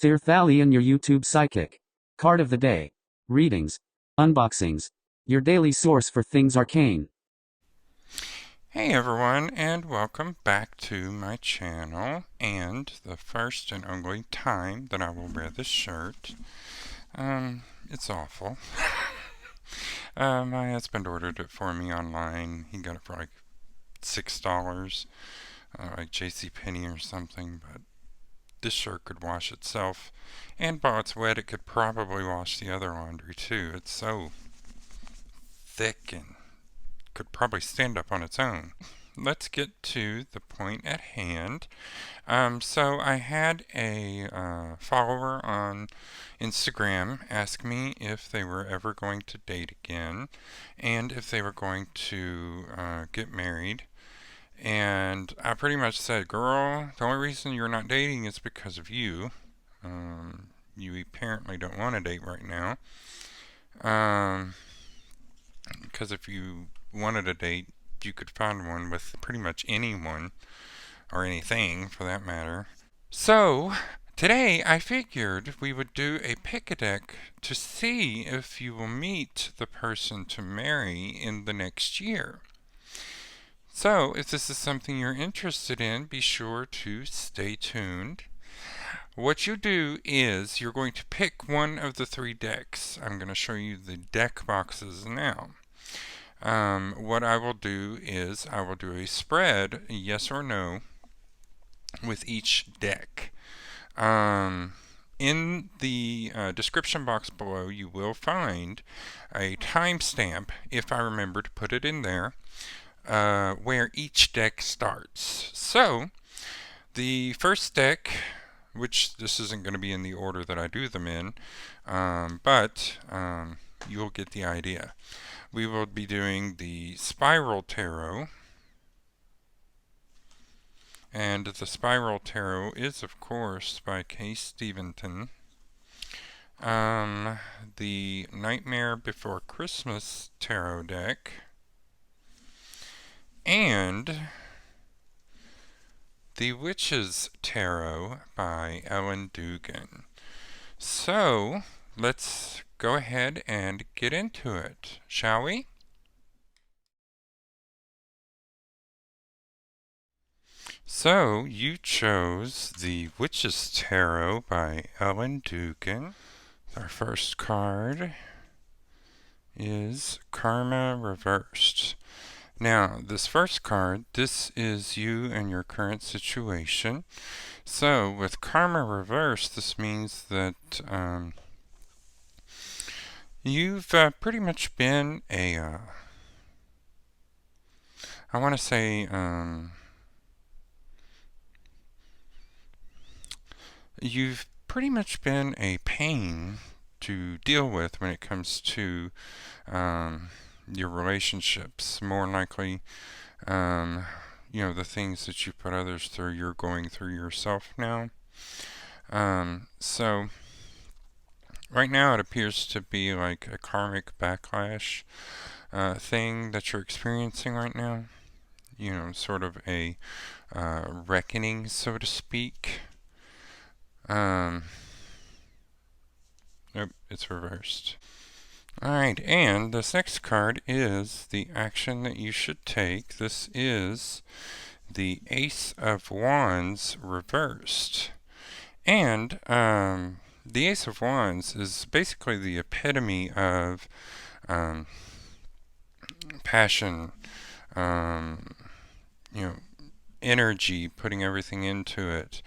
Tirthalion, your YouTube psychic. Card of the day. Readings. Unboxings. Your daily source for things arcane. Hey everyone, and welcome back to my channel, and the first and only time that I will wear this shirt. It's awful. My husband ordered it for me online. He got it for like $6, like JCPenney or something, but this shirt could wash itself, and while it's wet it could probably wash the other laundry too. It's so thick and could probably stand up on its own. Let's get to the point at hand. So I had a follower on Instagram ask me if they were ever going to date again and if they were going to get married. And I pretty much said, girl, the only reason you're not dating is because of you. You apparently don't want to date right now. Because if you wanted a date, you could find one with pretty much anyone, or anything for that matter. So, today I figured we would do a pick-a-deck to see if you will meet the person to marry in the next year. So, if this is something you're interested in, be sure to stay tuned. What you do is you're going to pick one of the three decks. I'm going to show you the deck boxes now. What I will do is I will do a spread, yes or no, with each deck. In the description box below, you will find a timestamp, if I remember to put it in there, where each deck starts. So, the first deck, which this isn't going to be in the order that I do them in, but you'll get the idea. We will be doing the Spiral Tarot, and the Spiral Tarot is, of course, by Kay Stevenson. The Nightmare Before Christmas Tarot deck, and the Witch's Tarot by Ellen Dugan. So, let's go ahead and get into it, shall we? So, you chose the Witch's Tarot by Ellen Dugan. Our first card is Karma Reversed. Now, this first card, this is you and your current situation. So, with Karma Reversed, this means that you've pretty much been a, I want to say, you've pretty much been a pain to deal with when it comes to your relationships. More likely, the things that you put others through, you're going through yourself now. So, right now it appears to be like a karmic backlash thing that you're experiencing right now. Sort of a reckoning, so to speak. Nope, it's reversed. Alright, and this next card is the action that you should take. This is the Ace of Wands reversed. And the Ace of Wands is basically the epitome of passion, energy, putting everything into it.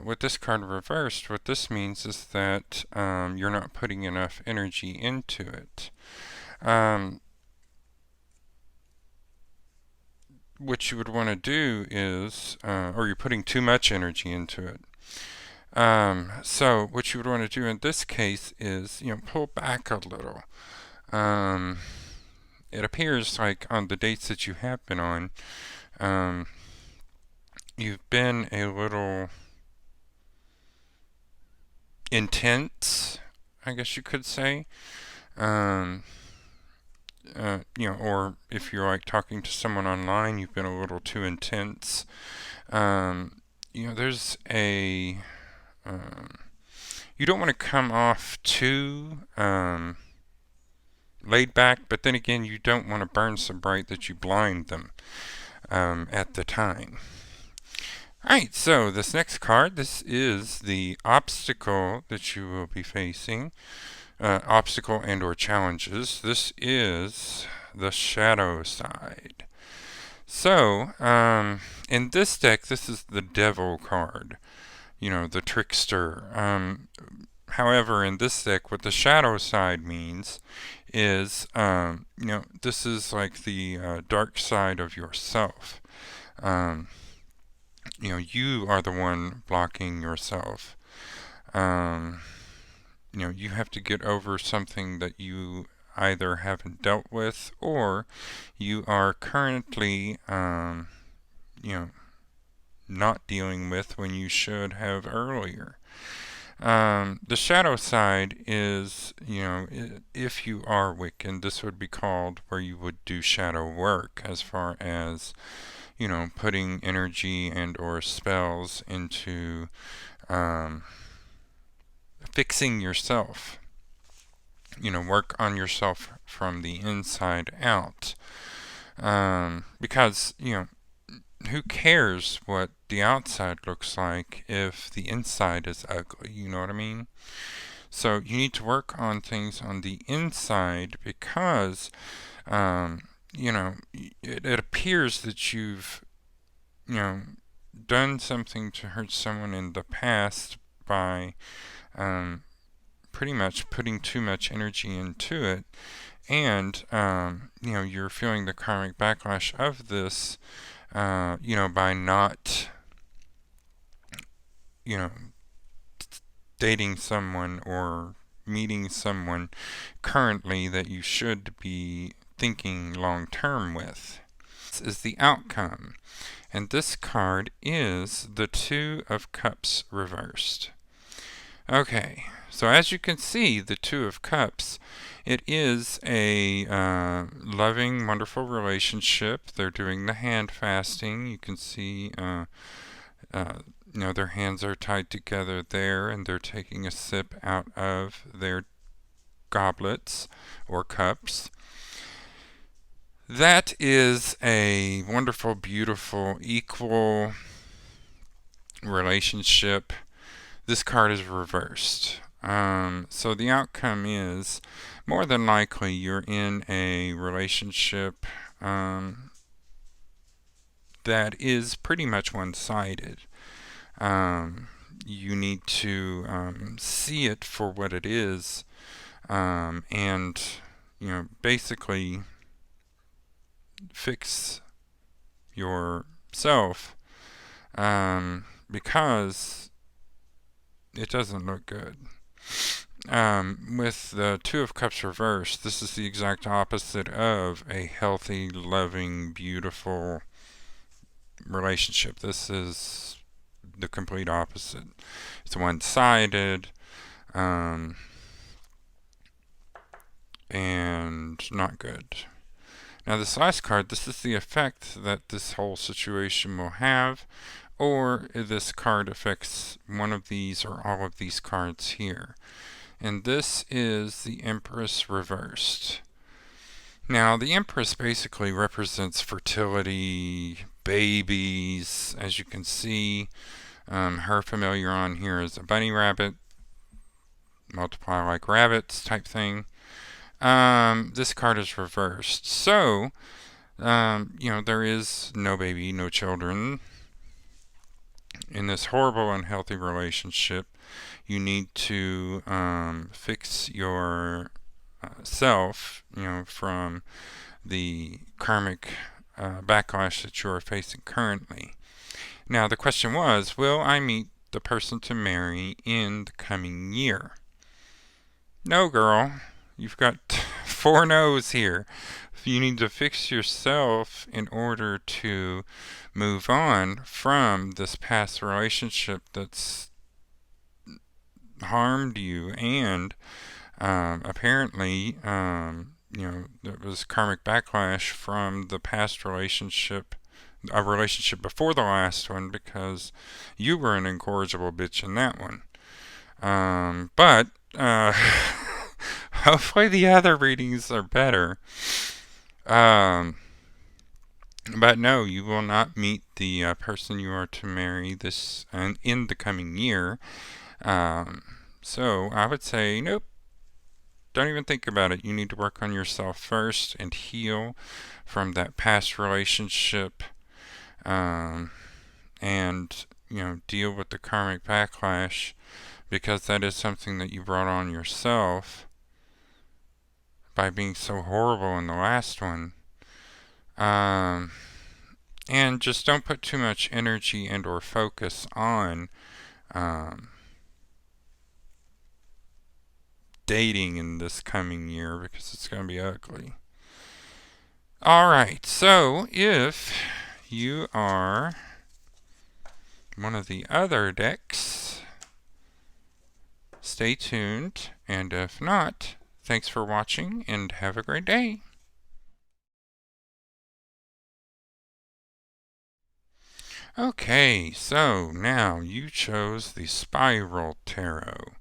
With this card reversed, what this means is that you're not putting enough energy into it. What you would want to do is, or you're putting too much energy into it. So what you would want to do in this case is, pull back a little. It appears like on the dates that you have been on, you've been a little intense, I guess you could say. Or if you're like talking to someone online, you've been a little too intense. There's a you don't want to come off too laid back, but then again, you don't want to burn so bright that you blind them at the time. Alright, so this next card, this is the obstacle that you will be facing. Obstacle and or challenges. This is the shadow side. So, in this deck, this is the devil card. The trickster. However, in this deck, what the shadow side means is, this is like the dark side of yourself. You are the one blocking yourself. You have to get over something that you either haven't dealt with or you are currently, not dealing with when you should have earlier. The shadow side is, if you are Wiccan, this would be called where you would do shadow work as far as, putting energy and or spells into fixing yourself. Work on yourself from the inside out. Because, who cares what the outside looks like if the inside is ugly? You know what I mean? So you need to work on things on the inside because, it appears that you've, done something to hurt someone in the past by pretty much putting too much energy into it. And, you're feeling the karmic backlash of this, by not, dating someone or meeting someone currently that you should be thinking long term with. This is the outcome. And this card is the Two of Cups reversed. Okay, so as you can see, the Two of Cups, it is a loving, wonderful relationship. They're doing the hand fasting. You can see, their hands are tied together there, and they're taking a sip out of their goblets or cups. That is a wonderful, beautiful, equal relationship. This card is reversed. So the outcome is more than likely you're in a relationship that is pretty much one-sided. You need to see it for what it is, and basically fix yourself because it doesn't look good. With the Two of Cups reversed, this is the exact opposite of a healthy, loving, beautiful relationship. This is the complete opposite. It's one-sided, and not good. Now this last card, this is the effect that this whole situation will have, or this card affects one of these or all of these cards here. And this is the Empress reversed. Now the Empress basically represents fertility, babies. As you can see, her familiar on here is a bunny rabbit, multiply like rabbits type thing. This card is reversed. So, there is no baby, no children. In this horrible, unhealthy relationship, you need to fix your self, from the karmic backlash that you are facing currently. Now, the question was, will I meet the person to marry in the coming year? No, girl. You've got 4 no's here. You need to fix yourself in order to move on from this past relationship that's harmed you, and apparently, there was karmic backlash from the past relationship, a relationship before the last one, because you were an incorrigible bitch in that one. But hopefully the other readings are better. Um, but no, you will not meet the person you are to marry this in the coming year. Um, so I would say, nope, don't even think about it. You need to work on yourself first and heal from that past relationship, um, and deal with the karmic backlash, because that is something that you brought on yourself by being so horrible in the last one. Um, and just don't put too much energy and or focus on um, dating in this coming year, because it's going to be ugly. All right, so if you are one of the other decks, stay tuned, and if not, thanks for watching and have a great day. Okay, so now you chose the Spiral Tarot.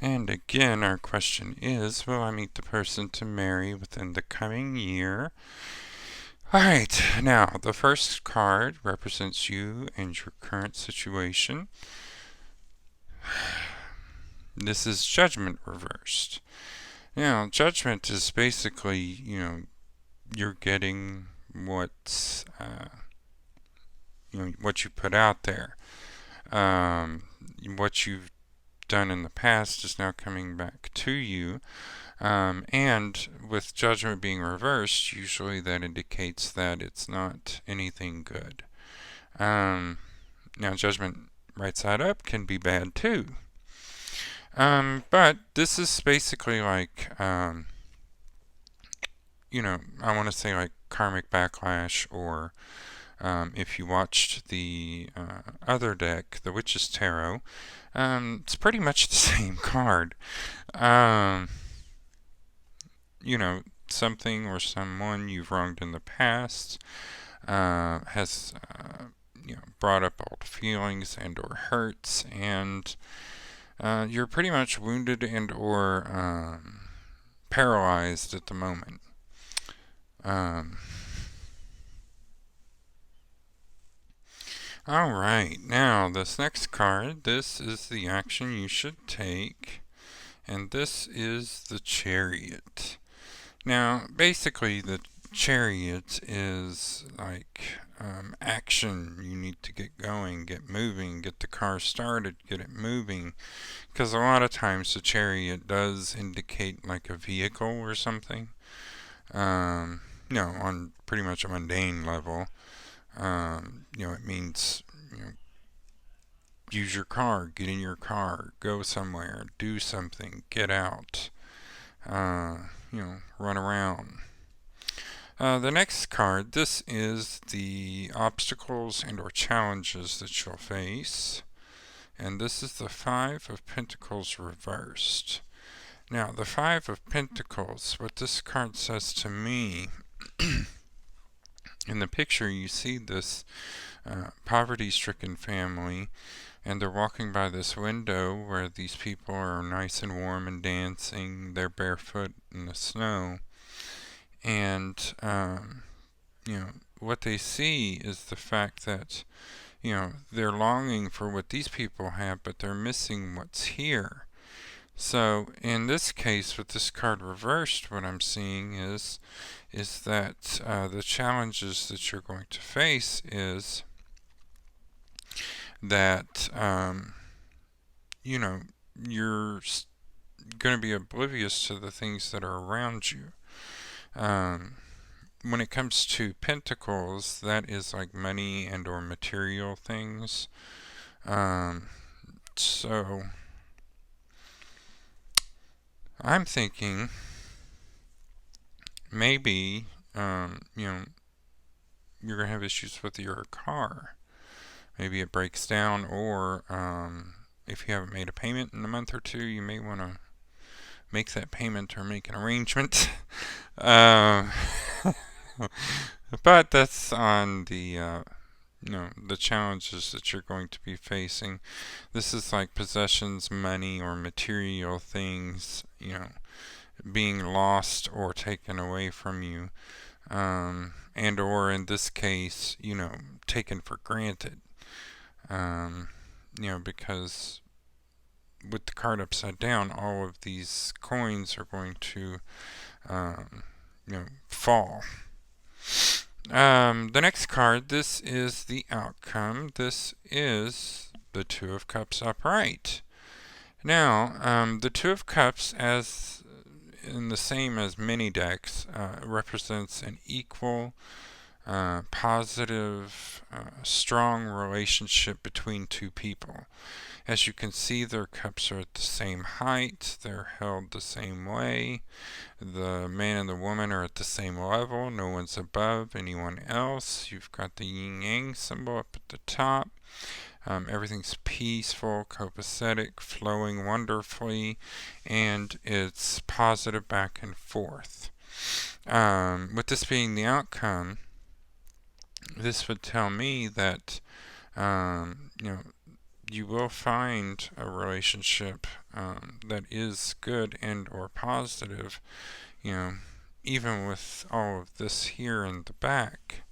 And again, our question is, will I meet the person to marry within the coming year? Alright, now the first card represents you and your current situation. This is Judgment reversed. Now, Judgment is basically, you're getting what you put out there. What you've done in the past is now coming back to you. And with Judgment being reversed, usually that indicates that it's not anything good. Now, Judgment right side up can be bad too. But this is basically like, I want to say like karmic backlash, or if you watched the other deck, the Witch's Tarot, it's pretty much the same card. Something or someone you've wronged in the past has brought up old feelings and or hurts, and you're pretty much wounded and or paralyzed at the moment. Alright, now this next card, this is the action you should take, and this is the Chariot. Now, basically, the Chariot is like action. You need to get going, get moving, get the car started, get it moving, because a lot of times the Chariot does indicate like a vehicle or something. On pretty much a mundane level. It means, use your car, get in your car, go somewhere, do something, get out, run around. The next card, this is the obstacles and or challenges that you'll face. And this is the Five of Pentacles reversed. Now, the Five of Pentacles, what this card says to me, in the picture you see this poverty-stricken family, and they're walking by this window where these people are nice and warm and dancing. They're barefoot in the snow. And, what they see is the fact that, they're longing for what these people have, but they're missing what's here. So, in this case, with this card reversed, what I'm seeing is that the challenges that you're going to face is that, you're going to be oblivious to the things that are around you. When it comes to pentacles, that is like money and or material things. So I'm thinking maybe, you're going to have issues with your car. Maybe it breaks down, or if you haven't made a payment in a month or two, you may want to make that payment or make an arrangement. But that's on the the challenges that you're going to be facing. This is like possessions, money, or material things, being lost or taken away from you, and or in this case, taken for granted. Because with the card upside down, all of these coins are going to, um, fall. The next card, this is the outcome. This is the Two of Cups upright. Now, the Two of Cups, as in the same as many decks, represents an equal, positive, strong relationship between two people. As you can see, their cups are at the same height, they're held the same way. The man and the woman are at the same level, no one's above anyone else. You've got the yin yang symbol up at the top. Everything's peaceful, copacetic, flowing wonderfully, and it's positive back and forth. With this being the outcome, this would tell me that you will find a relationship that is good and or positive, even with all of this here in the back.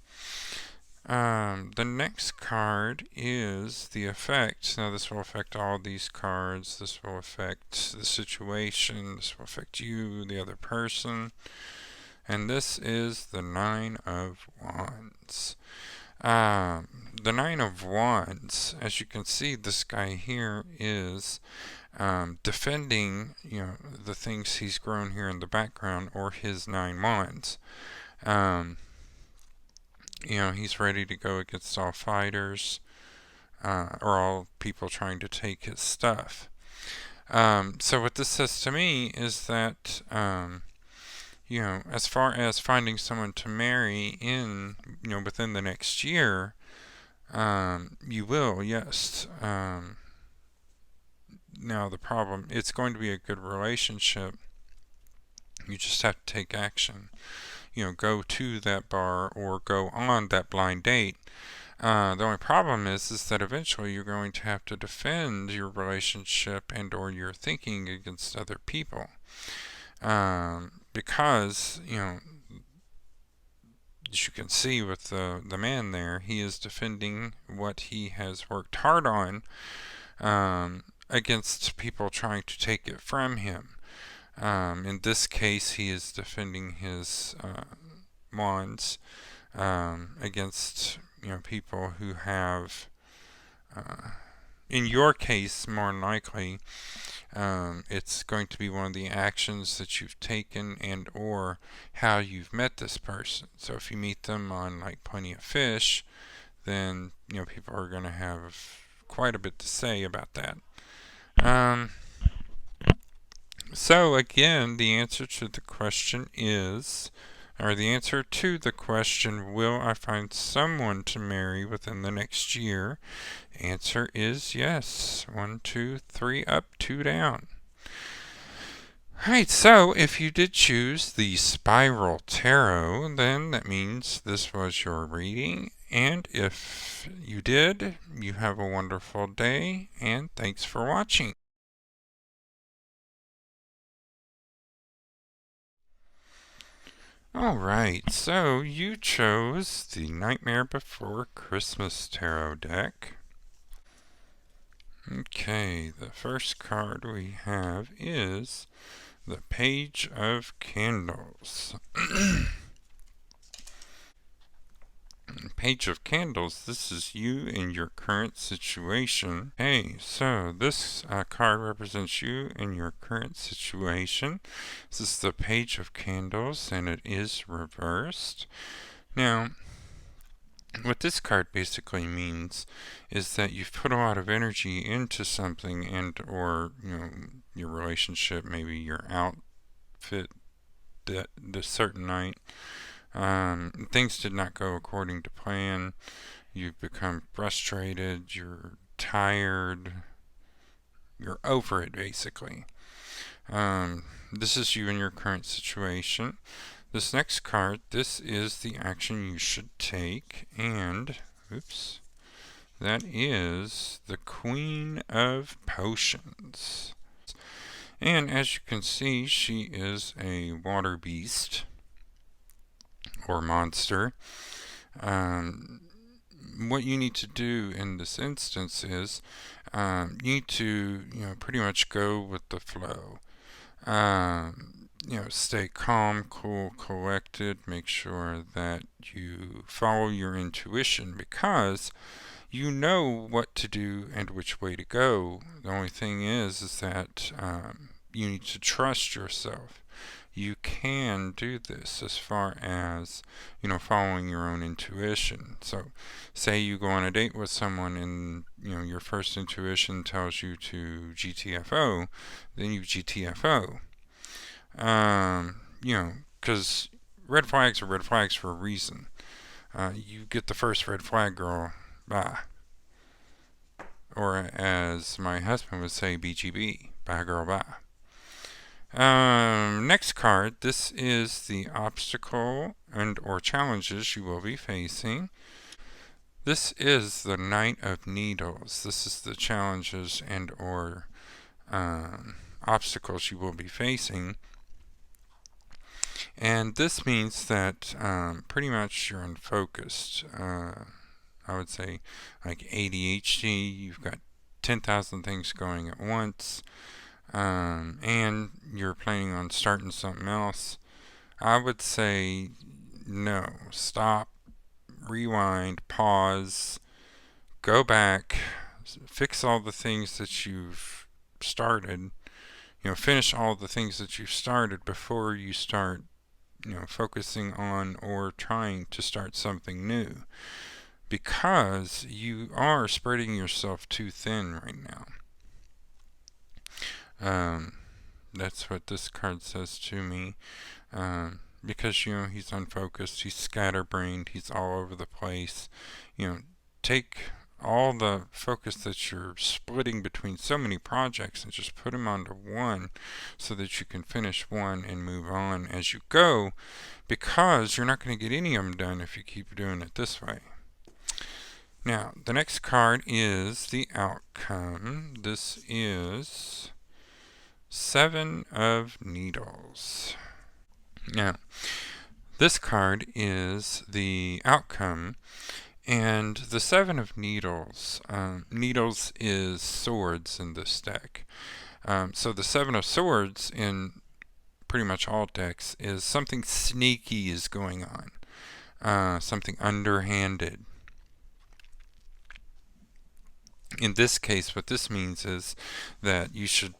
The next card is the effect. Now this will affect all these cards. This will affect the situation. This will affect you, the other person. And this is the Nine of Wands. The Nine of Wands, as you can see, this guy here is defending, the things he's grown here in the background, or his 9 wands. He's ready to go against all fighters, or all people trying to take his stuff. So what this says to me is that, as far as finding someone to marry in, within the next year, you will, yes. Now the problem, it's going to be a good relationship. You just have to take action. Go to that bar or go on that blind date. The only problem is that eventually you're going to have to defend your relationship and or your thinking against other people. Because, as you can see with the man there, he is defending what he has worked hard on, against people trying to take it from him. In this case, he is defending his wands against people who have, in your case, more than likely, it's going to be one of the actions that you've taken and or how you've met this person. So if you meet them on like Plenty of Fish, then people are going to have quite a bit to say about that. So again, the answer to the question is, or the answer to the question, will I find someone to marry within the next year? Answer is yes. 1, 2, 3 up, 2 down. Alright, so if you did choose the Spiral Tarot, then that means this was your reading. And if you did, you have a wonderful day, and thanks for watching. Alright, so you chose the Nightmare Before Christmas Tarot deck. Okay, the first card we have is the Page of Candles. Page of Candles, this is you in your current situation. Hey, so this card represents you in your current situation. This is the Page of Candles, and it is reversed. Now, what this card basically means is that you've put a lot of energy into something, and or your relationship, maybe your outfit this certain night. Things did not go according to plan. You've become frustrated, you're tired, you're over it basically. This is you in your current situation. This next card, this is the action you should take, and Oops. That is the Queen of Potions. And as you can see, she is a water beast or monster. Um, what you need to do in this instance is you need to, pretty much go with the flow. Stay calm, cool, collected. Make sure that you follow your intuition because you know what to do and which way to go. The only thing is that you need to trust yourself. You can do this as far as, following your own intuition. So, say you go on a date with someone and, your first intuition tells you to GTFO, then you GTFO. Because red flags are red flags for a reason. You get the first red flag, girl, bye. Or as my husband would say, BGB, bye girl, bye. Next card, this is the obstacle and or challenges you will be facing. This is the Knight of Needles. This is the challenges and or obstacles you will be facing. And this means that pretty much you're unfocused. I would say like ADHD, you've got 10,000 things going at once. And you're planning on starting something else, I would say no. Stop, rewind, pause, go back, fix all the things that you've started. Finish all the things that you've started before you start, focusing on or trying to start something new. Because you are spreading yourself too thin right now. That's what this card says to me. Because, he's unfocused, he's scatterbrained, he's all over the place. Take all the focus that you're splitting between so many projects and just put them onto one so that you can finish one and move on as you go, because you're not going to get any of them done if you keep doing it this way. Now, the next card is the outcome. This is Seven of Needles. Now, this card is the outcome, and the Seven of Needles, Needles is swords in this deck. So the Seven of Swords in pretty much all decks is something sneaky is going on, something underhanded. In this case, what this means is that you should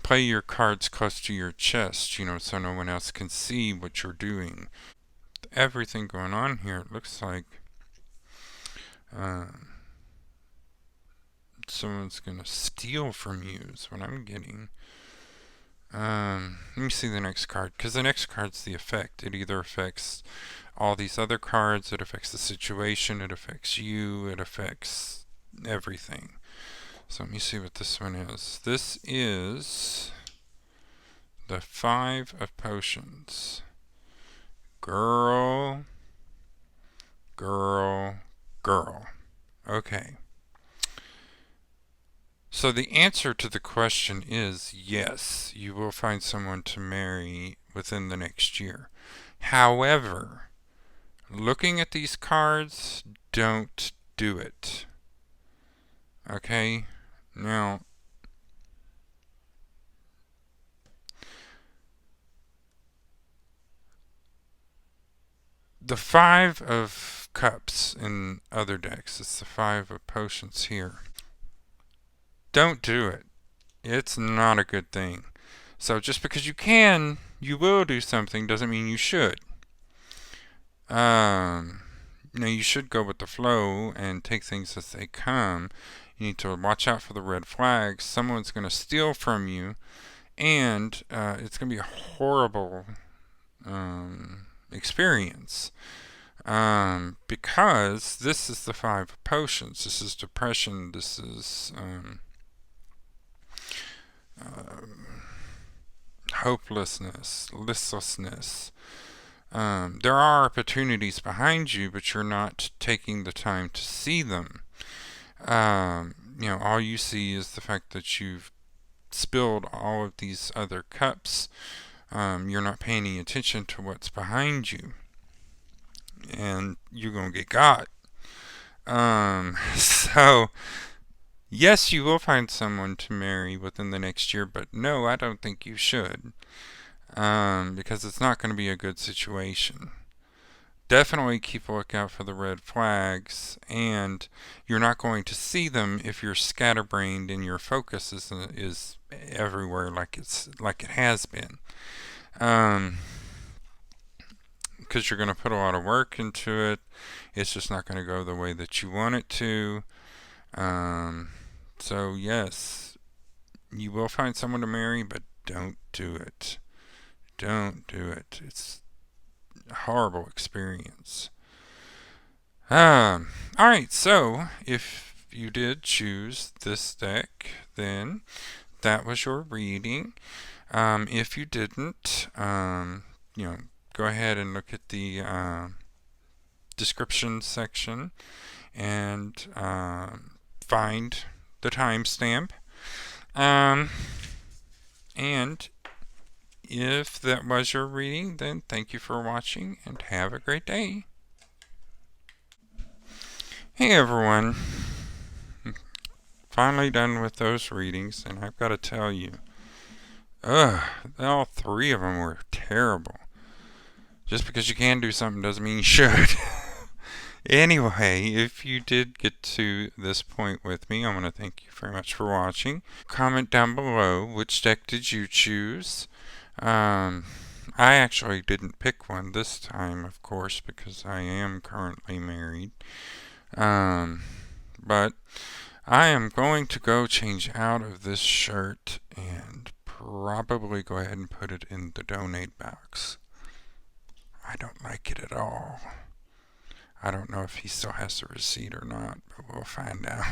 play your cards close to your chest, so no one else can see what you're doing. Everything going on here, it looks like someone's going to steal from you is what I'm getting. Let me see the next card, because the next card's the effect. It either affects all these other cards, it affects the situation, it affects you, it affects everything. So let me see what this one is. This is the Five of Potions. Girl, girl, girl. Okay. So the answer to the question is yes, you will find someone to marry within the next year. However, looking at these cards, don't do it. Okay? Now, the Five of Cups in other decks, it's the Five of Potions here. Don't do it. It's not a good thing. So just because you will do something doesn't mean you should. You should go with the flow and take things as they come. You need to watch out for the red flags. Someone's going to steal from you, and it's going to be a horrible experience. Because this is the Five of Potions. This is depression. This is hopelessness, listlessness, There are opportunities behind you, but you're not taking the time to see them. All you see is the fact that you've spilled all of these other cups. You're not paying any attention to what's behind you, and you're gonna get got. So yes, you will find someone to marry within the next year, but no, I don't think you should, because it's not going to be a good situation. Definitely keep a lookout for the red flags, and you're not going to see them if you're scatterbrained and your focus is everywhere like it has been. Because you're going to put a lot of work into it. It's just not going to go the way that you want it to. So yes, you will find someone to marry, but don't do it. Don't do it. It's a horrible experience. Alright, so if you did choose this deck, then that was your reading. If you didn't, go ahead and look at the description section and find the timestamp. And if that was your reading, then thank you for watching and have a great day. Hey everyone, finally done with those readings, and I've got to tell you, all three of them were terrible. Just because you can do something doesn't mean you should. Anyway, if you did get to this point with me, I want to thank you very much for watching. Comment down below, which deck did you choose? I actually didn't pick one this time, of course, because I am currently married. But I am going to go change out of this shirt and probably go ahead and put it in the donate box. I don't like it at all. I don't know if he still has the receipt or not, but we'll find out.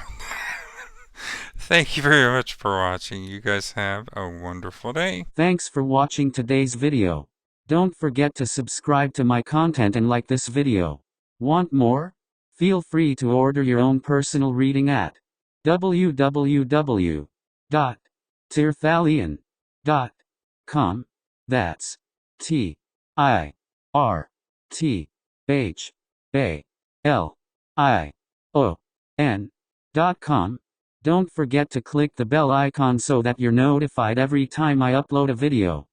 Thank you very much for watching. You guys have a wonderful day. Thanks for watching today's video. Don't forget to subscribe to my content and like this video. Want more? Feel free to order your own personal reading at www.tirthalion.com. That's TIRTHALION.com. Don't forget to click the bell icon so that you're notified every time I upload a video.